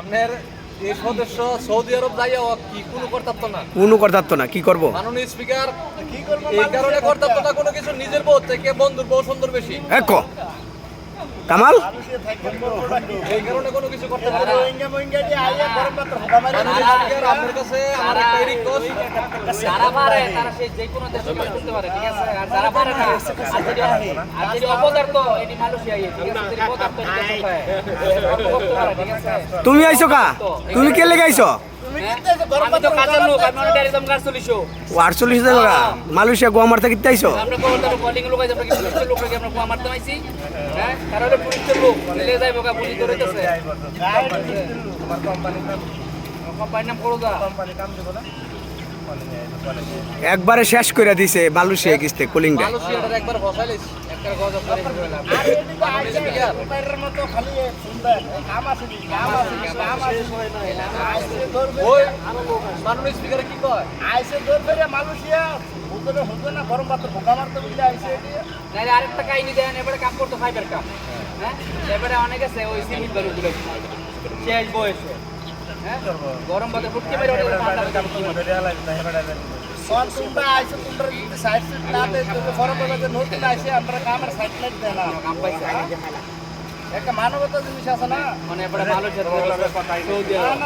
আপনার এই সদস্য সৌদি আরব যাইয়া কি কোনো করতাম না, কোনো করতাম না, কি করব? মাননীয় স্পিকার এই কারণে করতাম না কোনো কিছু, নিজের বউ থেকে বন্ধুর বউ সুন্দর বেশি, এক কামাল এই কারণে কোনো কিছু করতে পারে না। মাননীয় স্পিকার, আপনার কাছে আমার একটা রিকোয়েস্ট, যারা পারে তারা সেই যে কোনো দেশে কাজ করতে পারে, ঠিক আছে? আর যারা পারে না, আর যদি অপদার্থ এটি মালয়েশিয়ায়, ঠিক আছে? যদি পদার্থ এটি কোথায় করতে পারে, ঠিক আছে? তুমি আইছো কা? তুমি কে লেগে আইছো? আমি তো কাজের লোক, আমি অনেক ট্যারিজম কাজ চলিছো। 48 টাকা মালয়েশিয়া গোয়ামার থেকে কিনতে আইছো? আমরা কোন ধরনের কলিং লোক আছে, আমরা কি পুলিশের লোক নাকি আমরা কুয়া মারতে আইছি? হ্যাঁ, তারা হলো পুলিশের লোক, লে যাইবো কা পুলিশ ধরেতেছে। কোম্পানির নাম করোদা। একবারে শেষ করে দিছে মালয়েশিয়া কিস্তে কুলিংটা। মালয়েশিয়াটার একবার বসাইলিস, একটা গজব করে দিলাম। মাননীয় স্পিকার, ওই মাননীয় স্পিকার কি কয়? নাইলে আরেকটা কাহিনী দেন, এবারে কাম করতে ফাইবার কাম। হ্যাঁ, এবারে অনেক আছে ওই সিমিট বালু গুলো শেষ বয়সে। হ্যাঁ, গরম বাদে ফুটকে মেরে ওটা ঠান্ডা কাম কি হবে? কাম পাইছে একটা মানবতা জিনিস আছে না, মানে এবারে মালয়েশিয়া সৌদি আরব